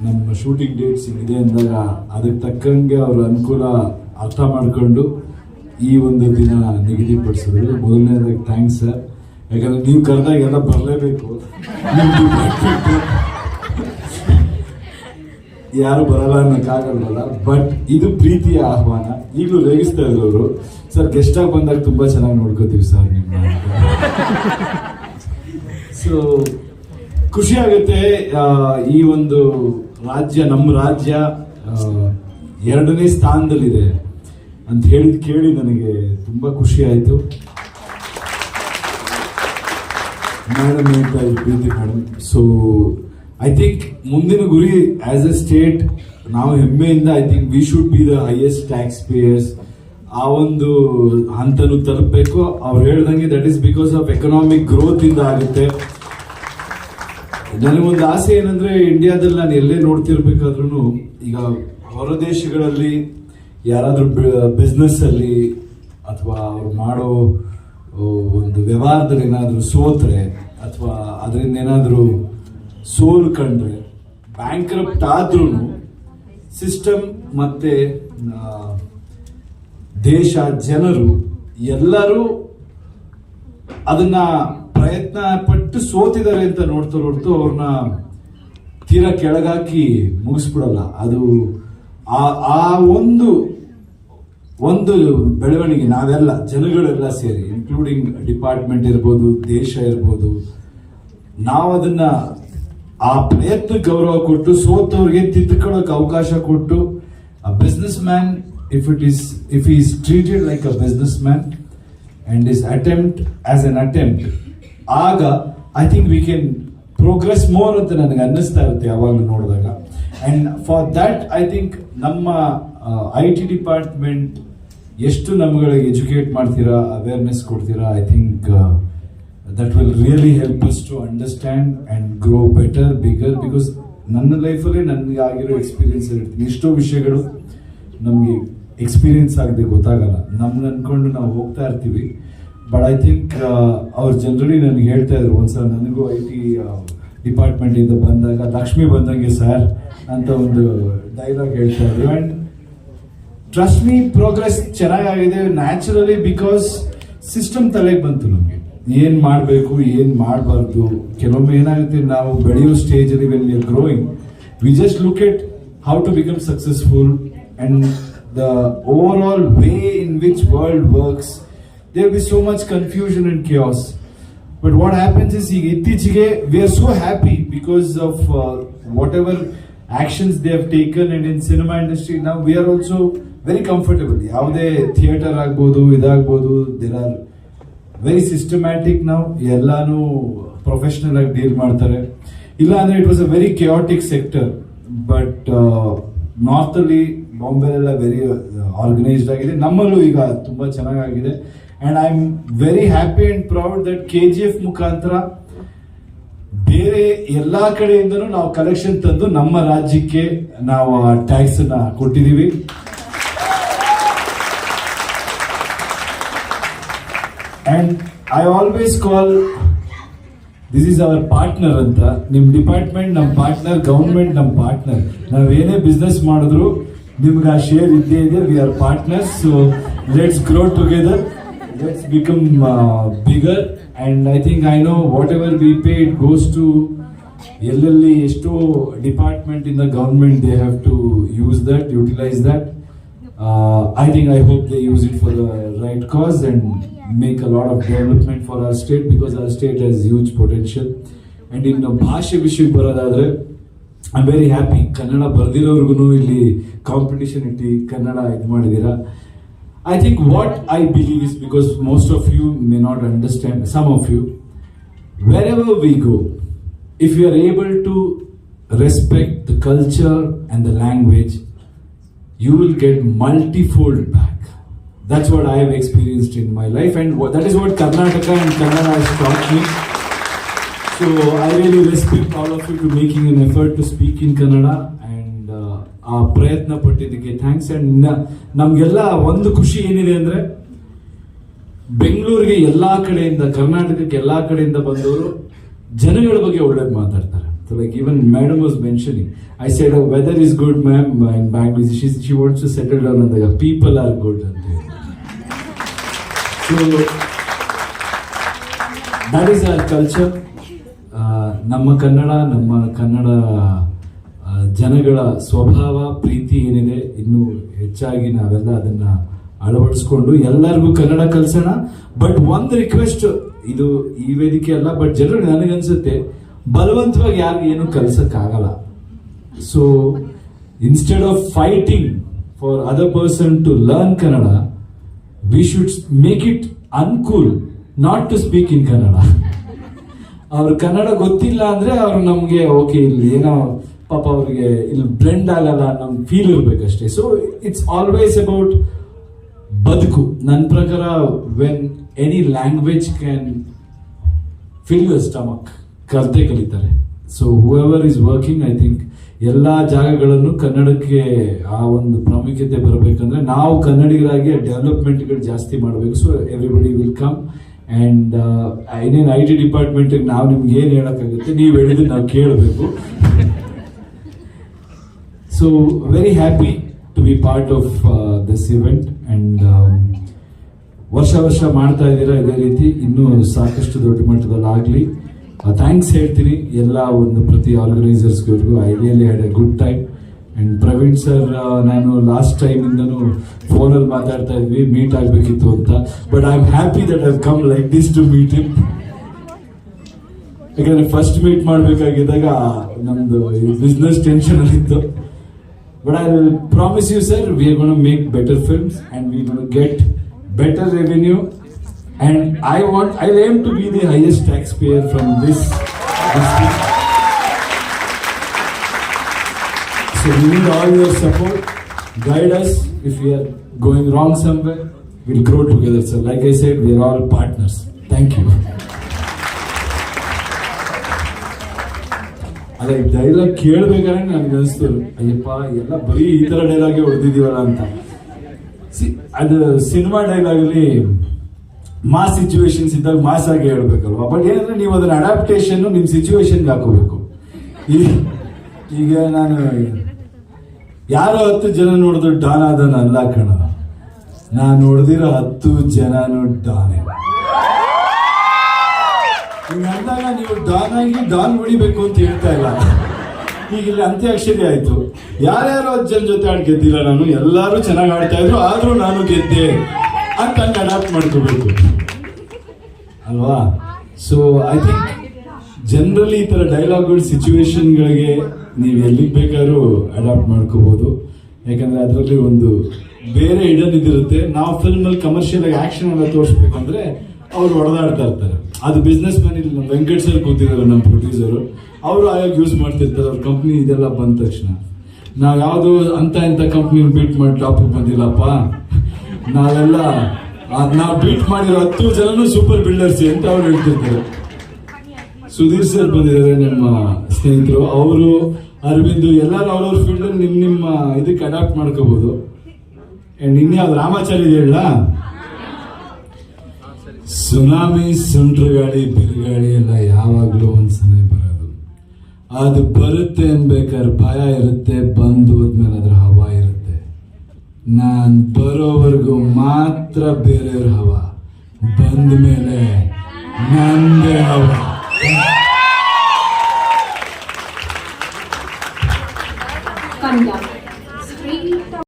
ನಮ್ಮ shooting dates ಇದೆ ಅಂದಾಗ ಅದಕ್ಕೆ ತಕ್ಕಂಗೆ ಅವ್ರ ಅನುಕೂಲ ಅರ್ಥ ಮಾಡಿಕೊಂಡು ಈ ಒಂದು ದಿನ ನಿಗದಿಪಡಿಸಿದ್ರು. ಮೊದಲನೇದಾಗಿ ಥ್ಯಾಂಕ್ಸ್ ಸರ್, ಯಾಕಂದ್ರೆ ನೀವು ಕರೆದಾಗ ಎಲ್ಲ ಬರಲೇಬೇಕು, ಯಾರು ಬರಲ್ಲ ಅನ್ನೋಕ್ಕಾಗಲ್ವಲ್ಲ. ಬಟ್ ಇದು ಪ್ರೀತಿಯ ಆಹ್ವಾನ. ಈಗಲೂ ರೇಗಿಸ್ತಾ ಇದ್ರು ಸರ್, ಗೆಸ್ಟ್ ಆಗಿ ಬಂದಾಗ ತುಂಬಾ ಚೆನ್ನಾಗಿ ನೋಡ್ಕೋತೀವಿ ಸರ್ ನಿಮ್ಮ. ಸೊ ಖುಷಿ ಆಗುತ್ತೆ. ಈ ಒಂದು ರಾಜ್ಯ, ನಮ್ಮ ರಾಜ್ಯ 2ನೇ ಸ್ಥಾನದಲ್ಲಿದೆ ಅಂತ ಕೇಳಿ ನನಗೆ ತುಂಬಾ ಖುಷಿ ಆಯ್ತು. ಮೇಡಮ್ ಹೇಳ್ತಾ ಇದ್ರು, ಪ್ರೀತಿ ಮೇಡಮ್. ಸೊ ಐ ಥಿಂಕ್ ಮುಂದಿನ ಗುರಿ ಆಸ್ ಎ ಸ್ಟೇಟ್ ನಾವು ಹೆಮ್ಮೆಯಿಂದ I think we should be the highest tax payers. ಆ ಒಂದು ಹಂತನು ತಲುಪಬೇಕು. ಅವ್ರು ಹೇಳ್ದಂಗೆ that is because of economic growth ಇಂದ ಆಗುತ್ತೆ. ನನಗೊಂದು ಆಸೆ ಏನಂದ್ರೆ, ಇಂಡಿಯಾದಲ್ಲಿ ನಾನು ಎಲ್ಲೇ ನೋಡ್ತಿರ್ಬೇಕಾದ್ರೂ ಈಗ ಹೊರ ದೇಶಗಳಲ್ಲಿ ಯಾರಾದ್ರೂ ಬಿಸ್ನೆಸ್ ಅಲ್ಲಿ ಅಥವಾ ಅವ್ರು ಮಾಡೋ ಒಂದು ವ್ಯವಹಾರದಲ್ಲಿ ಏನಾದರೂ ಸೋತ್ರೆ ಅಥವಾ ಅದರಿಂದ ಏನಾದರೂ ಸೋಲು ಕಂಡ್ರೆ, ಬ್ಯಾಂಕ್ರಪ್ಟ್ ಆದ್ರೂ ಸಿಸ್ಟಮ್ ಮತ್ತೆ ದೇಶ, ಜನರು ಎಲ್ಲರೂ ಅದನ್ನ ಪ್ರಯತ್ನ ಪಟ್ಟು ಸೋತಿದ್ದಾರೆ ಅಂತ ನೋಡ್ತಾ ಅವ್ರನ್ನ ತೀರಾ ಕೆಳಗಾಕಿ ಮುಗಿಸ್ಬಿಡಲ್ಲ. ಅದು ಆ ಒಂದು ಬೆಳವಣಿಗೆ ನಾವೆಲ್ಲ ಜನಗಳೆಲ್ಲ ಸೇರಿ, ಇನ್ಕ್ಲೂಡಿಂಗ್ ಡಿಪಾರ್ಟ್ಮೆಂಟ್ ಇರ್ಬೋದು, ದೇಶ ಇರ್ಬೋದು, ನಾವು ಅದನ್ನ ಆ ಪ್ರಯತ್ನ ಗೌರವ ಕೊಟ್ಟು ಸೋತವ್ರಿಗೆ ತಿದ್ದುಕೊಳ್ಳೋಕೆ ಅವಕಾಶ ಕೊಟ್ಟು, a businessman, if he is treated like a businessman and his attempt as an attempt, ಆಗ I think we can progress more ಅಂತ ನನಗೆ ಅನ್ನಿಸ್ತಾ ಇರುತ್ತೆ ಯಾವಾಗಲೂ ನೋಡಿದಾಗ. And for that I think ನಮ್ಮ IT ಡಿಪಾರ್ಟ್ಮೆಂಟ್ ಎಷ್ಟು ನಮ್ಗಳಿಗೆ ಎಜುಕೇಟ್ ಮಾಡ್ತೀರಾ, ಅವೇರ್ನೆಸ್ ಕೊಡ್ತೀರಾ, I think that will really help us to understand and grow better, bigger, because ನನ್ನ ಲೈಫಲ್ಲಿ ನನಗೆ ಆಗಿರೋ ಎಕ್ಸ್ಪೀರಿಯನ್ಸ್ ಇರ್ತೀನಿ. ಎಷ್ಟೋ ವಿಷಯಗಳು ನಮಗೆ ಎಕ್ಸ್ಪೀರಿಯನ್ಸ್ ಆಗದೆ ಗೊತ್ತಾಗಲ್ಲ, ನಮ್ಗೆ ಅನ್ಕೊಂಡು ನಾವು ಹೋಗ್ತಾ ಇರ್ತೀವಿ. ಬಟ್ ಐ ಥಿಂಕ್ ಅವ್ರು ಜನರಲಿ ನನಗೆ ಹೇಳ್ತಾ ಇದ್ರು, ಒಂದ್ಸಲ ನನಗೂ IT ಡಿಪಾರ್ಟ್ಮೆಂಟ್ ಇಂದ ಬಂದಾಗ ಲಕ್ಷ್ಮಿ ಬಂದಂಗೆ ಸರ್ ಅಂತ ಒಂದು ಡೈಲಾಗ್ ಹೇಳ್ತಾ ಇದ್ರು. ಅಂಡ್ ಟ್ರಸ್ಟ್ ಮೀ, ಪ್ರೋಗ್ರೆಸ್ ಚೆನ್ನಾಗಿದೆ ನ್ಯಾಚುರಲಿ, ಬಿಕಾಸ್ ಸಿಸ್ಟಮ್ ತಲೆಗೆ ಬಂತು ನಮಗೆ ಏನ್ ಮಾಡಬೇಕು, ಏನ್ ಮಾಡಬಾರ್ದು. ಕೆಲವೊಮ್ಮೆ ಏನಾಗುತ್ತೆ, ನಾವು ಬೆಳೆಯೋ ಸ್ಟೇಜ್ ಅಲ್ಲಿ when we are growing, we just look at how to become successful and the overall way in which world works, there will be so much confusion and chaos. But what happens is, ಈಗ ಇತ್ತೀಚೆಗೆ we are so happy because of whatever actions they have taken, and in cinema industry now we are also very comfortable. ಯಾವುದೇ theatre ಆಗ್ಬೋದು, ಇದಾಗ್ಬೋದು, there are very systematic. ನಾವು ಎಲ್ಲಾನು professional ಆಗಿ deal ಮಾಡ್ತಾರೆ. ಇಲ್ಲ ಅಂದ್ರೆ it was a very chaotic sector. But north ಅಲ್ಲಿ, ಬಾಂಬೆಲೆಲ್ಲ ವೆರಿ ಆರ್ಗನೈಸ್ಡ್ ಆಗಿದೆ. ನಮ್ಮಲ್ಲೂ ಈಗ ತುಂಬಾ ಚೆನ್ನಾಗಿದೆ. And I am very happy and proud that KGF ಮುಖಾಂತರ ಬೇರೆ ಎಲ್ಲಾ ಕಡೆಯಿಂದನೂ ನಾವು ಕಲೆಕ್ಷನ್ ತಂದು ನಮ್ಮ ರಾಜ್ಯಕ್ಕೆ ನಾವು ಟ್ಯಾಕ್ಸ್ ನ ಕೊಟ್ಟಿದೀವಿ. And I always call this is our partner ಅಂತ. ನಿಮ್ ಡಿಪಾರ್ಟ್ಮೆಂಟ್ ನಮ್ಮ ಪಾರ್ಟ್ನರ್, ಗವರ್ಮೆಂಟ್ ನಮ್ಮ ಪಾರ್ಟ್ನರ್. ನಾವ್ ಏನೇ ಬಿಸ್ನೆಸ್ ಮಾಡಿದ್ರು ನಿಮ್ಗೆ ಆ ಶೇರ್ ಇದ್ದೇ ಇದೆ. We are partners. So let's grow together, let's become bigger. And I think I know whatever we pay it goes to ಎಲ್ಲೆಲ್ಲಿ ಎಷ್ಟೋ ಡಿಪಾರ್ಟ್ಮೆಂಟ್ ಇಂದ government, they have to use that, utilise that. I think I hope they use it for the right cause and make a lot of development for our state, because our state has huge potential. And in ಭಾಷೆ ವಿಷಯಕ್ಕೆ ಬರೋದಾದ್ರೆ, I am very happy. Kannada ಬರ್ದಿರೋರ್ಗು ಇಲ್ಲಿ competition ಇಟ್ಟು ಕನ್ನಡ ಇದು ಮಾಡಿದ್ದೀರಾ. I think what I believe is, because most of you may not understand, some of you, wherever we go, if you are able to respect the culture and the language, you will get multifold back. That's what I have experienced in my life, and that is what Karnataka and Kannada has taught me. So I really respect all of you to making an effort to speak in Kannada, and ಆ ಪ್ರಯತ್ನ ಪಟ್ಟಿದ್ದಕ್ಕೆ thanks. And ನಮ್ಗೆಲ್ಲ ಒಂದು ಖುಷಿ ಏನಿದೆ ಅಂದ್ರೆ, ಬೆಂಗಳೂರಿಗೆ ಎಲ್ಲಾ ಕಡೆಯಿಂದ, ಕರ್ನಾಟಕಕ್ಕೆ ಎಲ್ಲಾ ಕಡೆಯಿಂದ ಬಂದವರು ಜನಗಳ ಬಗ್ಗೆ ಒಳ್ಳೇದು ಮಾತಾಡ್ತಾರೆ. So like even madam was mentioning, I said, oh, weather is good, ma'am, in Bangalore. She wants to settle down, and the people are good. So that is our culture. ನಮ್ಮ ಕನ್ನಡ ಜನಗಳ ಸ್ವಭಾವ ಪ್ರೀತಿ ಏನಿದೆ ಇನ್ನೂ ಹೆಚ್ಚಾಗಿ ನಾವೆಲ್ಲ ಅದನ್ನ ಅಳವಡಿಸ್ಕೊಂಡು ಎಲ್ಲರಿಗೂ ಕನ್ನಡ ಕಲಿಸೋಣ. ಬಟ್ ಒಂದು ರಿಕ್ವೆಸ್ಟ್, ಇದು ಈ ವೇದಿಕೆ ಅಲ್ಲ, ಬಟ್ ಜನರು ನನಗನ್ಸುತ್ತೆ ಬಲವಂತವಾಗಿ ಯಾರಿಗೆ ಏನು ಕಲಿಸಕ್ಕಾಗಲ್ಲ. So instead of fighting for other person to learn Kannada, we should make it uncool not to speak in Kannada. ಅವ್ರ ಕನ್ನಡ ಗೊತ್ತಿಲ್ಲ ಅಂದ್ರೆ ಅವ್ರು ನಮ್ಗೆ ಓಕೆ ಇಲ್ಲಿ ಏನೋ ಪಾಪ ಅವ್ರಿಗೆ ಇಲ್ಲಿ ಬ್ಲೆಂಡ್ ಆಗಲ್ಲ ನಮ್ಗೆ ಫೀಲ್ ಇರ್ಬೇಕಷ್ಟೇ. ಸೊ ಇಟ್ಸ್ ಆಲ್ವೇಸ್ ಅಬೌಟ್ ಬದುಕು. ನನ್ನ ಪ್ರಕಾರ when any language can fill your stomach, ಕಲಿತಾರೆ. So whoever is working, I think ಎಲ್ಲ ಜಾಗಗಳನ್ನು ಕನ್ನಡಕ್ಕೆ ಆ ಒಂದು ಪ್ರಾಮುಖ್ಯತೆ ಬರಬೇಕಂದ್ರೆ ನಾವು ಕನ್ನಡಿಗರಾಗಿ ಡೆವಲಪ್ಮೆಂಟ್ಗಳು ಜಾಸ್ತಿ ಮಾಡಬೇಕು. So everybody will come and ಇನ್ನೇನು IT ಡಿಪಾರ್ಟ್ಮೆಂಟಿಗೆ ನಾವು ನಿಮ್ಗೆ ಏನು ಹೇಳೋಕ್ಕಾಗುತ್ತೆ, ನೀವು ಹೇಳಿದ್ರೆ ನಾವು ಕೇಳಬೇಕು. So very happy to be part of this event and ವರ್ಷ ಮಾಡ್ತಾ ಇದ್ದೀರಾ ಇದೇ ರೀತಿ, ಇನ್ನೂ ಸಾಕಷ್ಟು ದೊಡ್ಡ ಮಟ್ಟದಲ್ಲಿ ಆಗಲಿ. ಥ್ಯಾಂಕ್ಸ್ ಹೇಳ್ತೀನಿ ಎಲ್ಲ ಒಂದು ಪ್ರತಿ ಆರ್ಗನೈಸರ್ಸ್ಗಳಿಗೂ. I really had a good time. And Praveen sir, ನಾನು ಲಾಸ್ಟ್ ಟೈಮಿಂದನೂ ಫೋನಲ್ಲಿ ಮಾತಾಡ್ತಾ ಇದ್ವಿ ಮೀಟ್ ಆಗಬೇಕಿತ್ತು ಅಂತ, but I am happy that I come like this to meet him. ಯಾಕಂದ್ರೆ ಫಸ್ಟ್ ಮೀಟ್ ಮಾಡಬೇಕಾಗಿದ್ದಾಗ ನಮ್ದು ಬಿಸ್ನೆಸ್ ಟೆನ್ಷನ್ ಅಲ್ಲಿತ್ತು. But I will promise you sir, we are going to make better films and we going to get better revenue, and I'll aim to be the highest taxpayer from this district. So we need all your support. Guide us if we are going wrong somewhere. We'll grow together. So like I said, we are all partners. Thank you. ಅಲ್ಲ, ಈ dialogue ಕೇಳಬೇಕಾದ್ರೆ ನನಗೆ ಅನಿಸ್ತು, ಅಯ್ಯಪ್ಪ ಎಲ್ಲ ಬರೀ ಈ ಥರ ಡೈಲಾಗೆ ಹೊಡೆದಿದ್ದೀವಲ್ಲ ಅಂತ. ಅದು ಸಿನಿಮಾ ಡೈಲಾಗ್ ಅಲ್ಲಿ ಮಾಸ್ ಸಿಚುವೇಶನ್ಸ್ ಇದ್ದಾಗ ಮಾಸ್ ಆಗಿ ಹೇಳ್ಬೇಕಲ್ವಾ. ಬಟ್ ಏನಂದ್ರೆ ನೀವು ಅದನ್ನ ಅಡಾಪ್ಟೇಷನ್ ನಿಮ್ ಸಿಚುವೇಶನ್ಗೆ ಹಾಕೋಬೇಕು. ಈಗ ನಾನು ಯಾರೋ 10 ಜನ ನೋಡಿದ್ರು ಡಾನ್ ಆದನ ಅಲ್ಲ ಕಣ, ನಾನು ನೋಡಿದಿರೋ 10 ಜನನು ಡಾನೆ. ಹಿಂಗಂದಾಗ ನೀವು ಡಾನ್ ಆಗಿ ಡಾನ್ ಹೊಡಿಬೇಕು ಅಂತ ಹೇಳ್ತಾ ಇಲ್ಲ. ಈಗ ಇಲ್ಲಿ ಅಂತ್ಯಾಕ್ಷರಿ ಆಯ್ತು, ಯಾರ್ಯಾರು 10 ಜನ ಜೊತೆ ಆಡ್ ಗೆದ್ದಿಲ್ಲ ನಾನು, ಎಲ್ಲರೂ ಚೆನ್ನಾಗಿ ಆಡ್ತಾ ಇದ್ರು ಆದ್ರೂ ನಾನು ಗೆದ್ದೆ ಅಂತ ಹಂಗೆ ಅಡಾಪ್ಟ್ ಮಾಡ್ಕೋಬೇಕು ಅಲ್ವಾ. ಸೊ ಐ ಥಿಂಕ್ ಜನರಲಿ ಈ ತರ ಡೈಲಾಗ್ಗಳು ಸಿಚುವೇಶನ್ಗಳಿಗೆ ನೀವು ಎಲ್ಲಿಗೆ ಬೇಕಾದ್ರೂ ಅಡಾಪ್ಟ್ ಮಾಡ್ಕೋಬಹುದು. ಯಾಕಂದ್ರೆ ಅದರಲ್ಲಿ ಒಂದು ಬೇರೆ ಇಡನ್ ಇದಿರುತ್ತೆ. ನಾವು ಫಿಲ್ಮ್ ಅಲ್ಲಿ ಕಮರ್ಷಿಯಲ್ ಆಗಿ ಆಕ್ಷನ್ ಎಲ್ಲ ತೋರಿಸ್ಬೇಕಂದ್ರೆ ಅವ್ರು ಹೊಡೆದಾಡ್ತಾ ಇರ್ತಾರೆ. ಅದು ಬಿಸ್ನೆಸ್ ಮ್ಯಾನ್ ಇಲ್ಲಿ ನಮ್ಮ ವೆಂಕಟ್ ಸರ್ ಕೂತಿದ್ದಾರೆ, ನಮ್ಮ ಪ್ರೊಡ್ಯೂಸರು, ಅವರು ಆಯಾಗ ಯೂಸ್ ಮಾಡ್ತಿರ್ತಾರೆ. ಅವ್ರ ಕಂಪ್ನಿ ಇದೆಲ್ಲ ಬಂದ ತಕ್ಷಣ ನಾವ್ ಯಾವ್ದು ಅಂತ ಇಂಥ ಕಂಪ್ನಿ ಬೀಟ್ ಮಾಡಿ ಟಾಪ್ ಬಂದಿಲ್ಲಪ್ಪ, ನಾವೆಲ್ಲ ನಾವು ಬೀಟ್ ಮಾಡಿರೋ 10 ಜನನು ಸೂಪರ್ ಬಿಲ್ಡರ್ಸ್ ಅಂತ ಅವ್ರು ಹೇಳ್ತಿರ್ತಾರೆ. ಸುಧೀರ್ ಸರ್ ಬಂದಿದ್ದಾರೆ, ನಮ್ಮ ಸ್ನೇಹಿತರು, ಅವರು ಅರವಿಂದ್ ಎಲ್ಲರೂ ಅವ್ರವ್ರ ಫೀಲ್ಡ್ ಅಲ್ಲಿ ನಿಮ್ಮ ಇದಕ್ಕೆ ಅಡಾಪ್ಟ್ ಮಾಡ್ಕೋಬಹುದು. ಅಂಡ್ ಇನ್ಯಾವ್ದು ರಾಮಾಚಾರ್ಯ ಹೇಳ, ಸುನಾಮಿ, ಸುಂಟ್ರ ಗಾಳಿ, ಬಿರುಗಾಳಿ ಎಲ್ಲ ಯಾವಾಗ್ಲೂ ಒಂದ್ಸಲ ಬರೋದು. ಅದು ಬರುತ್ತೆ ಅನ್ಬೇಕಾದ್ರೆ ಭಯ ಇರುತ್ತೆ, ಬಂದು ಹೋದ್ಮೇಲೆ ಅದ್ರ ಹವಾ ಇರುತ್ತೆ. ನಾನ್ ಬರೋವರೆಗೂ ಮಾತ್ರ ಬೇರೆಯವ್ರ ಹವಾ, ಬಂದ ಮೇಲೆ ನಂದೇ ಹವಾ. ಕನ್ನಡ